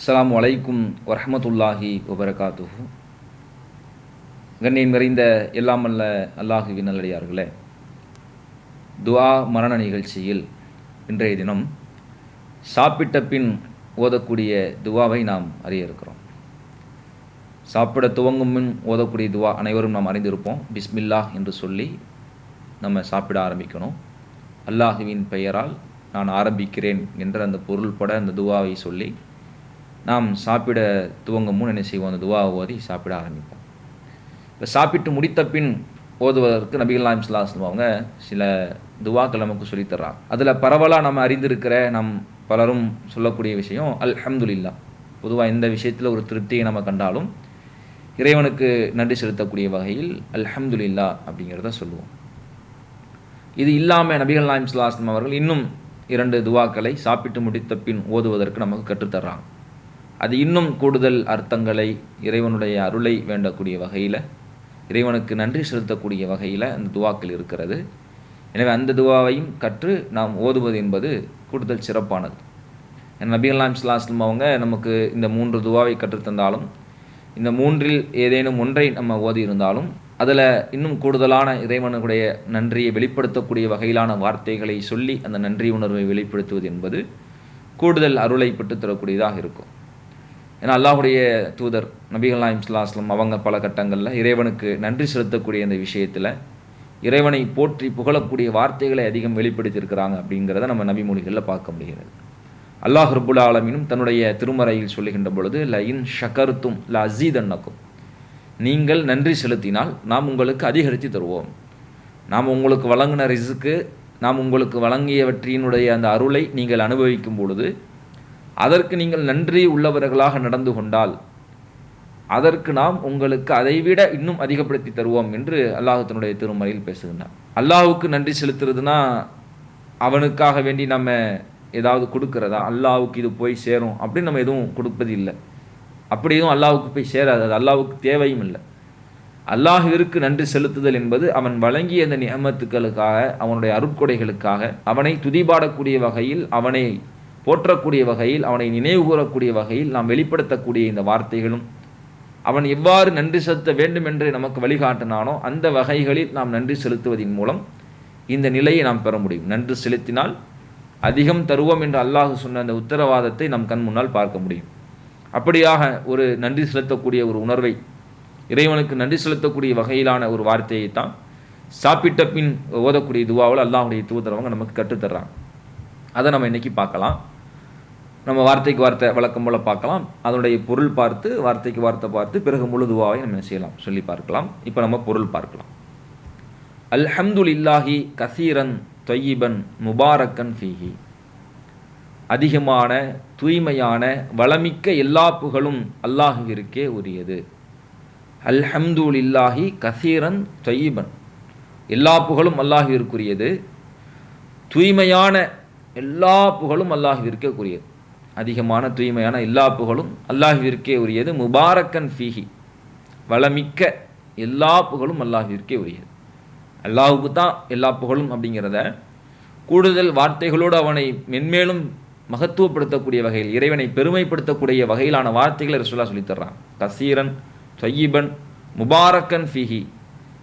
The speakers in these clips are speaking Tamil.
அஸ்ஸலாமு அலைக்கும் வரஹ்மத்துல்லாஹி வபரகாத்துஹு. கண்ணியம் நிறைந்த எல்லாம் அல்ல அல்லாஹுவின் நல்லடியார்களே, துஆ மரண நிகழ்ச்சியில் இன்றைய தினம் சாப்பிட்ட பின் ஓதக்கூடிய துவாவை நாம் அறிய இருக்கிறோம். சாப்பிட துவங்கும் முன் ஓதக்கூடிய துவா அனைவரும் நாம் அறிந்திருப்போம். பிஸ்மில்லாஹ் என்று சொல்லி நம்ம சாப்பிட ஆரம்பிக்கணும். அல்லாஹுவின் பெயரால் நான் ஆரம்பிக்கிறேன் என்ற அந்த பொருள்பட அந்த துவாவை சொல்லி நாம் சாப்பிட துவங்கும் முன் என்ன செய்வோம், அந்த துவாவை ஓதி சாப்பிட ஆரம்பிப்போம். இப்போ சாப்பிட்டு முடித்த பின் ஓதுவதற்கு நபிகள் நாயகம் ஸல்லல்லாஹு அலைஹி வஸல்லம் அவங்க சில துவாக்கள் நமக்கு சொல்லித்தர்றாங்க. அதில் பரவலாக நம்ம அறிந்திருக்கிற நம் பலரும் சொல்லக்கூடிய விஷயம் அல்ஹம்துலில்லாஹ். பொதுவாக இந்த விஷயத்தில் ஒரு திருப்தியை நம்ம கண்டாலும் இறைவனுக்கு நன்றி செலுத்தக்கூடிய வகையில் அல்ஹம்துலில்லாஹ் அப்படிங்கிறத சொல்லுவோம். இது இல்லாமல் நபிகள் நாயகம் ஸல்லல்லாஹு அலைஹி வஸல்லம் அவர்கள் இன்னும் 2 துவாக்களை சாப்பிட்டு முடித்த பின் ஓதுவதற்கு நமக்கு கற்றுத்தர்றாங்க. அது இன்னும் கூடுதல் அர்த்தங்களை, இறைவனுடைய அருளை வேண்டக்கூடிய வகையில், இறைவனுக்கு நன்றி செலுத்தக்கூடிய வகையில் அந்த துவாக்கள் இருக்கிறது. எனவே அந்த துவாவையும் கற்று நாம் ஓதுவது என்பது கூடுதல் சிறப்பானது. நபிகள் நாயகம் ஸல்லல்லாஹு அலைஹி வஸல்லம் அவங்க நமக்கு இந்த 3 துவாவை கற்றுத்தந்தாலும், இந்த 3இல் ஏதேனும் ஒன்றை நம்ம ஓதி இருந்தாலும் அதில் இன்னும் கூடுதலான இறைவனுடைய நன்றியை வெளிப்படுத்தக்கூடிய வகையிலான வார்த்தைகளை சொல்லி அந்த நன்றி உணர்வை வெளிப்படுத்துவது என்பது கூடுதல் அருளை பெற்றுத்தரக்கூடியதாக இருக்கும். ஏன்னா அல்லாஹுடைய தூதர் நபிகள் நாயகம் ஸல்லல்லாஹு அலைஹி வஸல்லம் அவங்க பல கட்டங்களில் இறைவனுக்கு நன்றி செலுத்தக்கூடிய அந்த விஷயத்தில் இறைவனை போற்றி புகழக்கூடிய வார்த்தைகளை அதிகம் வெளிப்படுத்தியிருக்கிறாங்க அப்படிங்கிறத நம்ம நபிமொழிகளில் பார்க்க முடிகிறது. அல்லாஹ் ரப்புல் ஆலமீனும் தன்னுடைய திருமறையில் சொல்லுகின்ற பொழுது லஇன் ஷகர்தும் லஅஸீதன்னக்கும், நீங்கள் நன்றி செலுத்தினால் நாம் உங்களுக்கு அதிகரித்து தருவோம். நாம் உங்களுக்கு வழங்கின ரிஸ்க்கு, நாம் உங்களுக்கு வழங்கியவற்றினுடைய அந்த அருளை நீங்கள் அனுபவிக்கும் பொழுது அதற்கு நீங்கள் நன்றி உள்ளவர்களாக நடந்து கொண்டால் அதற்கு நாம் உங்களுக்கு அதைவிட இன்னும் அதிகப்படுத்தி தருவோம் என்று அல்லாஹ் தன்னுடைய திருமறையில் பேசுகின்றார். அல்லாஹுக்கு நன்றி செலுத்துறதுனா அவனுக்காக வேண்டி நம்ம ஏதாவது கொடுக்கிறதா, அல்லாஹுக்கு இது போய் சேரும் அப்படின்னு நம்ம எதுவும் கொடுப்பது இல்லை. அப்படி எதுவும் அல்லாஹுக்கு போய் சேராது, அது அல்லாஹுக்கு தேவையும் இல்லை. அல்லாஹ்விற்கு நன்றி செலுத்துதல் என்பது அவன் வழங்கிய அந்த நிஅமத்துக்களுக்காக, அவனுடைய அருட்கொடைகளுக்காக அவனை துதிபாடக்கூடிய வகையில், அவனை போற்றக்கூடிய வகையில், அவனை நினைவு கூறக்கூடிய வகையில் நாம் வெளிப்படுத்தக்கூடிய இந்த வார்த்தைகளும், அவன் எவ்வாறு நன்றி செலுத்த வேண்டும் என்று நமக்கு வழிகாட்டினானோ அந்த வகைகளில் நாம் நன்றி செலுத்துவதன் மூலம் இந்த நிலையை நாம் பெற முடியும். நன்றி செலுத்தினால் அதிகம் தருவோம் என்று அல்லாஹ் சொன்ன அந்த உத்தரவாதத்தை நம் கண் முன்னால் பார்க்க முடியும். அப்படியாக ஒரு நன்றி செலுத்தக்கூடிய ஒரு உணர்வை, இறைவனுக்கு நன்றி செலுத்தக்கூடிய வகையிலான ஒரு வார்த்தையை தான் சாப்பிட்ட பின் ஓதக்கூடிய துவாவில் அல்லாஹுடைய தூதரவங்க நமக்கு கற்றுத்தர்றாங்க. அதை நம்ம இன்றைக்கி பார்க்கலாம். நம்ம வார்த்தைக்கு வார்த்தை வழக்கம் போல் பார்க்கலாம், அதனுடைய பொருள் பார்த்து, வார்த்தைக்கு வார்த்தை பார்த்து, பிறகு முழு துவாவை நம்ம என்ன செய்யலாம், சொல்லி பார்க்கலாம். இப்போ நம்ம பொருள் பார்க்கலாம். அல்ஹம்துலில்லாஹி கஸீரன் தொய்யிபன் முபாரக்கன் ஃபீஹி, அதிகமான தூய்மையான வளமிக்க எல்லா புகழும் அல்லாஹ்விற்கே உரியது. அல்ஹம்துலில்லாஹி கஸீரன் தொய்யிபன், எல்லா புகழும் அல்லாஹ்விற்குரியது, தூய்மையான எல்லா புகழும் அல்லாஹ்விற்கே உரியது. அதிகமான தூய்மையான எல்லா புகழும் அல்லாஹ்விற்கே உரியது. முபாரக்கன் ஃபீஹி, வளமிக்க எல்லா புகழும் அல்லாஹ்விற்கே உரியது. அல்லாஹுக்கு தான் எல்லா புகழும் அப்படிங்கிறத கூடுதல் வார்த்தைகளோடு அவனை மென்மேலும் மகத்துவப்படுத்தக்கூடிய வகையில், இறைவனை பெருமைப்படுத்தக்கூடிய வகையிலான வார்த்தைகளை ரசூலுல்லாஹ் சொல்லித்தர்றான். கஸீரன் தொய்யிபன் முபாரக்கன் ஃபீஹி,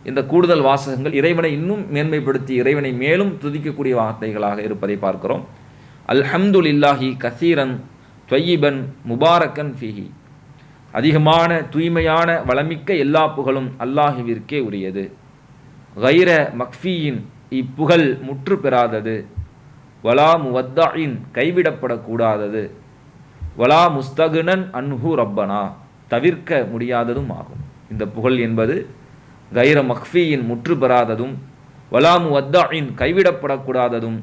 இந்த கூடுதல் வாசகங்கள் இறைவனை இன்னும் மேன்மைப்படுத்தி இறைவனை மேலும் துதிக்கக்கூடிய வார்த்தைகளாக இருப்பதை பார்க்கிறோம். அல்ஹம்துலில்லாஹி கஸீரன் தொய்யிபன் முபாரக்கன் ஃபீஹி, அதிகமான தூய்மையான வளமிக்க எல்லா புகழும் அல்லாஹ்விற்கே உரியது. கைர மக்ஃபியின், இப்புகழ் முற்று பெறாதது. வலா முவத்தாயின், கைவிடப்படக்கூடாதது. வலா முஸ்தகுனன் அன்ஹு ரப்பனா, தவிர்க்க முடியாததும் ஆகும். இந்த புகழ் என்பது கைர மக்ஃபியின், முற்று பெறாததும், வலா முவத்தாயின், கைவிடப்படக்கூடாததும்,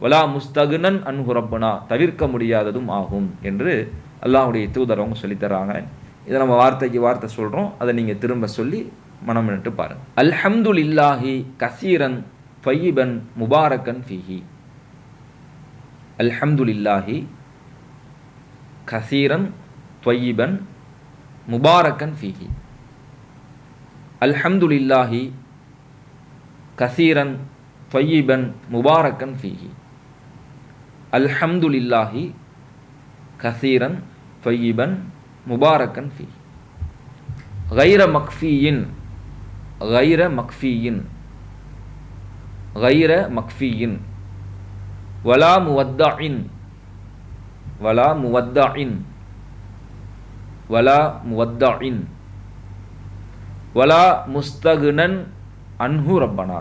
வலா முஸ்தகுனன் அன்ஹு ரப்பனா, தவிர்க்க முடியாததும் ஆகும் என்று அல்லாஹுடைய தூதரவங்க சொல்லித்தராங்க. இதை நம்ம வார்த்தைக்கு வார்த்தை சொல்கிறோம், அதை நீங்கள் திரும்ப சொல்லி மனம் நிட்டு பாருங்கள். அல்ஹம்துலில்லாஹி கஸீரன் தொய்யிபன் முபாரக்கன் ஃபீஹி, அல்ஹம்துலில்லாஹி கஸீரன் தொய்யிபன் முபாரக்கன் ஃபீஹி, அல்ஹம்துலில்லாஹி கஸீரன் தொய்யிபன் முபாரக்கன் ஃபீஹி, அல்ஹம்துலில்லாஹி கஸீரன் தொய்யிபன் முபாரக்கன் ஃபீ. கைர மக்ஃபீயின், கைர மக்ஃபீயின், கைர மக்ஃபீயின், வலா முவத்தஇன், வலா முவத்தஇன், வலா முவத்தஇன், வலா முஸ்தகுனன் அன்ஹு ரப்பனா,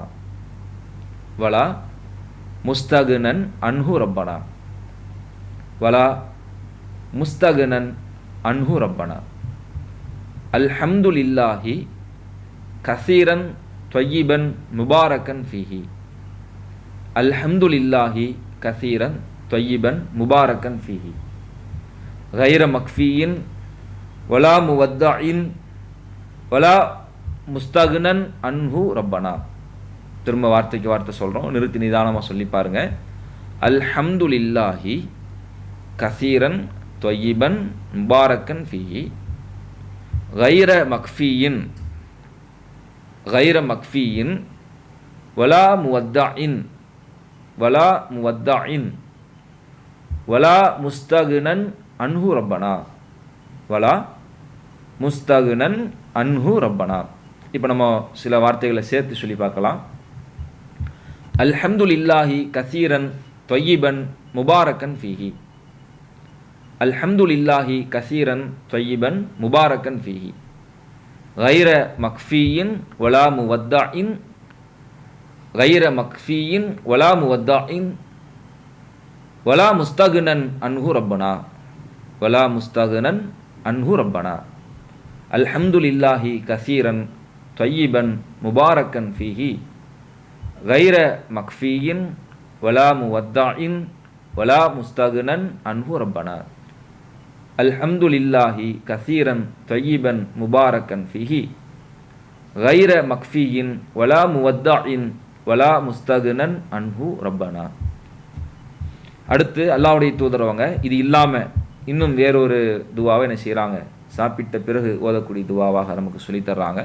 வலா முஸ்தகுனன் அன்ஹு ரப்பனா, வலா முஸ்தகுனன் அன்ஹு ரப்பனா. அல்ஹம்துலில்லாஹி கஸீரன் தொய்யிபன் முபாரக்கன் ஃபீஹி. அல்ஹம்துலில்லாஹி கஸீரன் தொய்யிபன் முபாரக்கன் ஃபீஹி. கைர மக்ஃபீயின் வலா முவத்தஇன் வலா முஸ்தகுனன் அன்ஹு ரப்பனா. திரும்ப வார்த்தைக்கு வார்த்தை சொல்கிறோம், நிறுத்தி நிதானமாக சொல்லி பாருங்கள். அல்ஹம்துலில்லாஹி கஸீரன் தொய்யிபன் முபாரக்கன் ஃபீஹி. கைர மக்ஃபீயின், கைர மக்ஃபீயின் வலா முவத்தஇன், வலா முவத்தஇன், வலா முஸ்தகுனன் அன்ஹு ரப்பனா, வலா முஸ்தகுனன் அன்ஹு ரப்பனா. இப்போ நம்ம சில வார்த்தைகளை சேர்த்து சொல்லி பார்க்கலாம். அல்ஹம்துலில்லாஹி கஸீரன் தொய்யிபன் முபாரக்கன் ஃபீஹி. அல்ஹம்துலில்லாஹி கஸீரன் தொய்யிபன் முபாரக்கன் ஃபீஹி. கைர மக்ஃபீயின் வலா முவத்தஇன், கைர மக்ஃபீயின் வலா முவத்தஇன், வலா முஸ்தகுனன் அன்ஹு ரப்பனா, வலா முஸ்தகுனன் அன்ஹு ரப்பனா. அல்ஹம்துலில்லாஹி கஸீரன் தொய்யிபன் முபாரக்கன் ஃபீஹி. கைர மக்ஃபீயின் வலா முவத்தஇன், வலா முஸ்தகுனன் அன்ஹு ரப்பனா. அல்ஹம்துலில்லாஹி கஸீரன் தொய்யிபன் முபாரக்கன் ஃபீஹி. கைர மக்ஃபீயின் வலா முவத்தஇன், வலா முஸ்தகுனன் அன்ஹு ரப்பனா. அடுத்து அல்லாஹ்வுடைய தூதரவங்க இது இல்லாமல் இன்னும் வேறொரு துவாவை என்ன செய்கிறாங்க, சாப்பிட்ட பிறகு ஓதக்கூடிய துவாவாக நமக்கு சொல்லித்தர்றாங்க.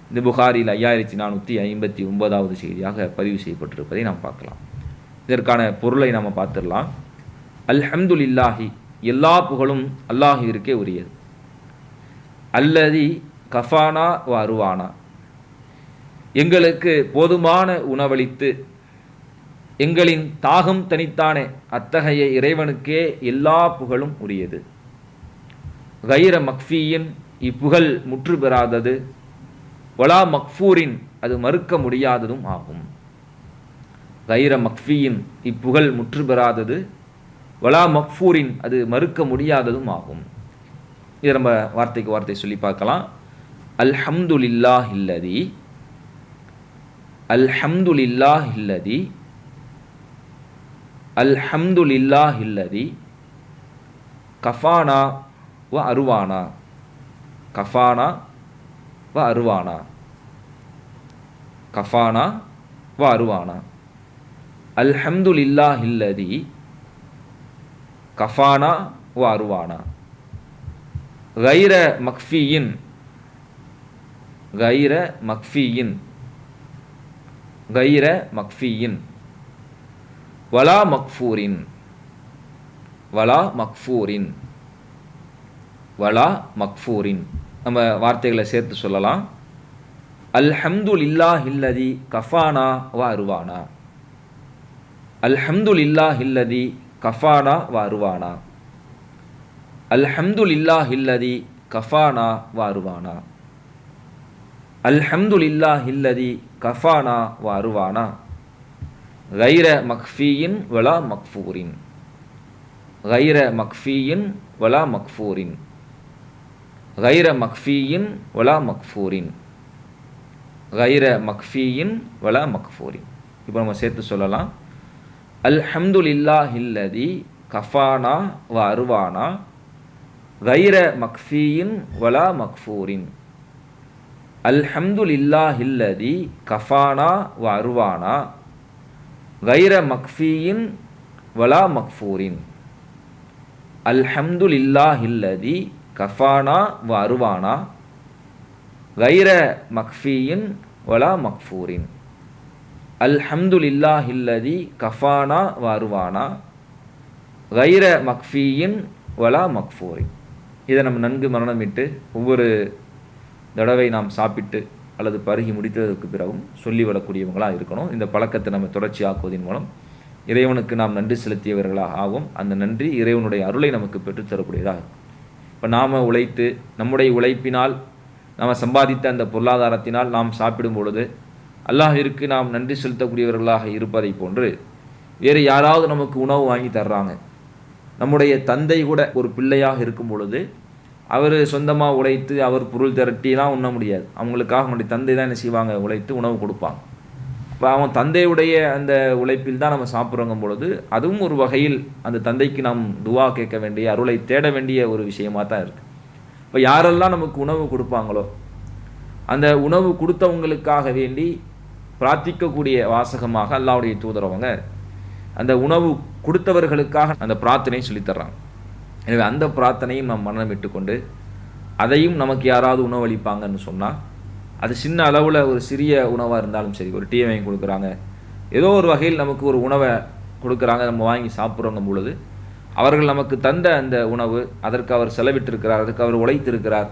இந்த புகாரில் 5459வது செய்தியாக பதிவு செய்யப்பட்டிருப்பதை நாம் பார்க்கலாம். இதற்கான பொருளை நாம் பார்த்துடலாம். அல்ஹம்துலில்லாஹி எல்லா புகழும் அல்லாஹ்விற்கே உரியது. அல்லதி கஃபானா வ அருவானா எங்களுக்கு போதுமான உணவளித்து எங்களின் தாகம் தனித்தானே அத்தகைய இறைவனுக்கே எல்லா புகழும் உரியது. கைர மக்ஃபீயின் இப்புகழ் முற்று பெறாதது, வலா மக்ஃபூரின் அது மறுக்க முடியாததும் ஆகும். கைர மக்ஃபீயின் இப்புகழ் முற்று பெறாதது, வலா மக்ஃபூரின் அது மறுக்க முடியாததும் ஆகும். இதை நம்ம வார்த்தைக்கு வார்த்தை சொல்லி பார்க்கலாம். அல்ஹம்துலில்லாஹில்லதி, அல்ஹம்துலில்லாஹில்லதி, அல்ஹம்துலில்லாஹில்லதி கஃபானா வ அருவானா, கஃபானா வ அருவானா, கஃபானா வ அருவானா. அல்ஹம்துலில்லாஹில்லதி கஃபானா வ அருவானா. கைர மக்ஃபீயின், கைர மக்ஃபீயின், கைர மக்ஃபீயின், வலா மக்ஃபூரின், வலா மக்ஃபூரின், வலா மக்ஃபூரின். நம்ம வார்த்தைகளை சேர்த்து சொல்லலாம். அல்ஹம்துலில்லாஹில்லதி கஃபானா வ அருவானா, அல்ஹம்துலில்லாஹில்லதி கஃபானா வ அருவானா, அல்ஹம்துலில்லாஹில்லதி கஃபானா வ அருவானா, அல்ஹம்துலில்லாஹில்லதி கஃபானா வ அருவானா. கைர மக்ஃபீயின் வலா மக்ஃபூரின், கைர மக்ஃபீயின் வலா மக்ஃபூரின், கைர மக்ஃபீயின் வலா மக்ஃபூரின், கைர மக்ஃபீயின் வலா மக்ஃபூரின். இப்போ நம்ம சேர்த்து சொல்லலாம். அல்ஹம்துலில்லாஹில்லதி கஃபானா வ அருவானா, கைர மக்ஃபீயின் வலா மக்ஃபூரின். அல்ஹம்துலில்லாஹில்லதி கஃபானா வ அருவானா, கைர மக்ஃபீயின் வலா மக்ஃபூரின். அல்ஹம்துலில்லாஹில்லதி கஃபானா வ அருவானா, கைர மக்ஃபீயின் வலா மக்ஃபூரின். அல்ஹம்துலில்லாஹில்லதி கஃபானா வ அருவானா, கைர மக்ஃபீயின் வலா மக்ஃபூரின். இதை நம்ம நன்கு மரணமிட்டு ஒவ்வொரு தடவை நாம் சாப்பிட்டு அல்லது பருகி முடித்ததற்கு பிறகும் சொல்லி வரக்கூடியவங்களாக இருக்கணும். இந்த பழக்கத்தை நம்ம தொடர்ச்சி ஆக்குவதன் மூலம் இறைவனுக்கு நாம் நன்றி செலுத்தியவர்களாக ஆகும். அந்த நன்றி இறைவனுடைய அருளை நமக்கு பெற்றுத்தரக்கூடியதாக இருக்கும். இப்போ நாம் உழைத்து நம்முடைய உழைப்பினால் நாம் சம்பாதித்த அந்த பொருளாதாரத்தினால் நாம் சாப்பிடும் பொழுது அல்லாஹ்விற்கு நாம் நன்றி செலுத்தக்கூடியவர்களாக இருப்பதை போன்று வேறு யாராவது நமக்கு உணவு வாங்கி தர்றாங்க. நம்முடைய தந்தை கூட ஒரு பிள்ளையாக இருக்கும் பொழுது அவர் சொந்தமாக உழைத்து அவர் பொருள் திரட்டிலாம் உண்ண முடியாது. அவங்களுக்காக அவனுடைய தந்தை தான் என்ன செய்வாங்க, உழைத்து உணவு கொடுப்பாங்க. இப்போ அவன் தந்தையுடைய அந்த உழைப்பில் தான் நம்ம சாப்பிட்றோங்கும் பொழுது அதுவும் ஒரு வகையில் அந்த தந்தைக்கு நாம் துவா கேட்க வேண்டிய, அருளை தேட வேண்டிய ஒரு விஷயமாக தான் இருக்குது. இப்போ யாரெல்லாம் நமக்கு உணவு கொடுப்பாங்களோ அந்த உணவு கொடுத்தவங்களுக்காக வேண்டி பிரார்த்திக்கக்கூடிய வாசகமாக அல்லாஹ்வுடைய தூதரவங்க அந்த உணவு கொடுத்தவர்களுக்காக அந்த பிரார்த்தனையை சொல்லித்தர்றாங்க. எனவே அந்த பிரார்த்தனையும் நாம் மனனம் விட்டுக்கொண்டு அதையும் நமக்கு யாராவது உணவளிப்பாங்கன்னு சொன்னால் அது சின்ன அளவில் ஒரு சிறிய உணவாக இருந்தாலும் சரி, ஒரு டீ வாங்கி கொடுக்குறாங்க, ஏதோ ஒரு வகையில் நமக்கு ஒரு உணவை கொடுக்குறாங்க, நம்ம வாங்கி சாப்பிட்றோங்கும் பொழுது அவர்கள் நமக்கு தந்த அந்த உணவு, அதற்கு அவர் செலவிட்டிருக்கிறார், அதற்கு அவர் உழைத்திருக்கிறார்,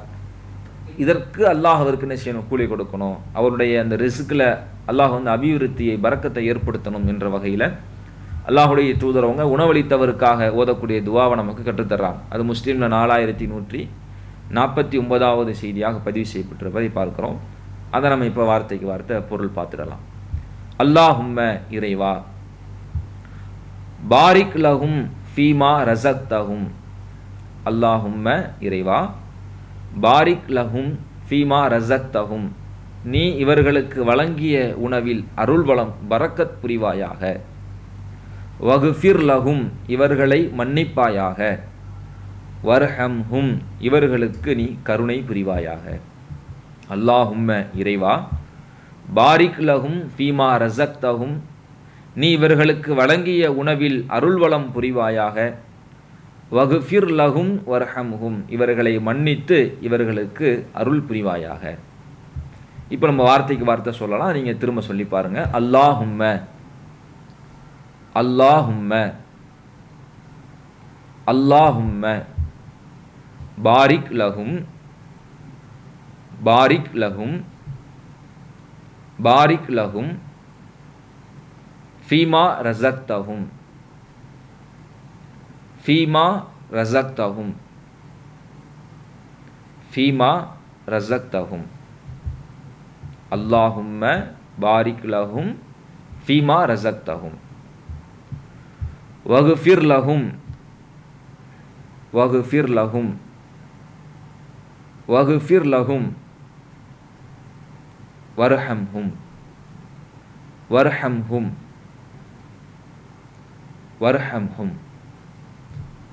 இதற்கு அல்லாஹ் அவருக்கு என்ன செய்யணும், கூலி கொடுக்கணும். அவருடைய அந்த ரிஸ்கில் அல்லாஹ் அபிவிருத்தியை, பரக்கத்தை ஏற்படுத்தணும் என்ற வகையில் அல்லாஹுடைய தூதரவங்க உணவளித்தவருக்காக ஓதக்கூடிய துவாவை நமக்கு கற்றுத்தர்றாங்க. அது முஸ்லீமில் 4149வது செய்தியாக பதிவு செய்யப்பட்டிருப்பதை பார்க்குறோம். அதை நம்ம இப்போ வார்த்தைக்கு வார்த்தை பொருள் பார்த்துடலாம். அல்லாஹும்ம இறைவா, பாரிக் லஹும் ஃபீமா ரஸக்தஹும். அல்லாஹும்ம இறைவா, பாரிக் லஹும் ஃபீமா ரஸக்தஹும். நீ இவர்களுக்கு வழங்கிய உணவில் அருள்வளம் பரக்கத் புரிவாயாக. வகுஃபிர் லஹும், இவர்களை மன்னிப்பாயாக. வர்ஹம்ஹும், இவர்களுக்கு நீ கருணை புரிவாயாக. அல்லாஹும்ம இறைவா, பாரிக் லஹும் ஃபீமா ரஸக்தஹும். நீ இவர்களுக்கு வழங்கிய உணவில் அருள்வளம் புரிவாயாக. வகுஃபிர் லஹும் வர்ஹம்ஹும், இவர்களை மன்னித்து இவர்களுக்கு அருள் புரிவாயாக. இப்போ நம்ம வார்த்தைக்கு வார்த்தை சொல்லலாம், நீங்கள் திரும்ப சொல்லி பாருங்க. அல்லாஹும்ம, அல்லாஹும்ம, அல்லாஹும்ம, பாரிக் லஹும், பாரிக் லஹும், பாரிக் லஹும் ஃபீமா ரஸக்தஹும், ஃபீமா ரஸக்தஹும், ஃபீமா ரஸக்தஹும். அல்லாஹும்ம பாரிக் லஹும் ஃபீமா ரஸக்தஹும். வகுஃபிர் லஹும், வகுஃபிர் லஹும், வகுஃபிர் லஹும். வர்ஹம்ஹும், வர்ஹம்ஹும், வர்ஹம்ஹும்.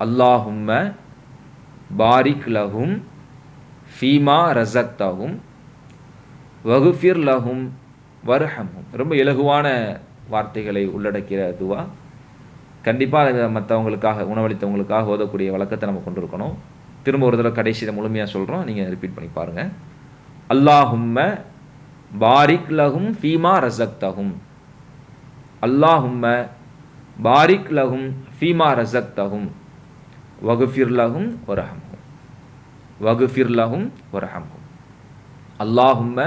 அல்லாஹும்ம பாரிக் லஹும் ஃபீமா ரஸக்தஹும் வகுஃபிர் லஹும் வர்ஹம்ஹும். ரொம்ப இலகுவான வார்த்தைகளை உள்ளடக்கிற துவா. கண்டிப்பாக மற்றவங்களுக்காக, உணவளித்தவங்களுக்காக ஓதக்கூடிய வழக்கத்தை நம்ம கொண்டிருக்கணும். திரும்ப ஒரு தடவை கடைசியில் முழுமையாக சொல்கிறோம், நீங்கள் ரிப்பீட் பண்ணி பாருங்கள். அல்லாஹும்ம பாரிக் லஹும் ஃபீமா ரஸக்தஹும். அல்லாஹும்ம பாரிக் லஹும் ஃபீமா ரஸக்தஹும் வகுஃபிர் லஹும் வர்ஹம்ஹும், வகுஃபிர் லஹும் வர்ஹம்ஹும். அல்லாஹும்ம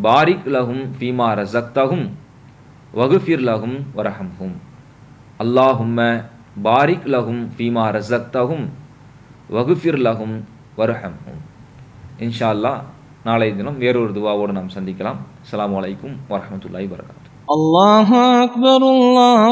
பாரிக் லஹும் ஃபீமா ரஸக்தஹும் வகுஃபிர் லஹும் வர்ஹம்ஹும். அல்லாஹும்ம பாரிக் லஹும் ஃபீமா ரஸக்தஹும் வகுஃபிர் லஹும் வர்ஹம்ஹும். இன்ஷா அல்லாஹ் நாளை தினம் வேறொரு துவாவோடு நாம் சந்திக்கலாம். அஸ்ஸலாமு அலைக்கும் வரஹ்மத்துல்லாஹி வபரகாத்துஹு. அல்லாஹு அக்பர், அல்லாஹு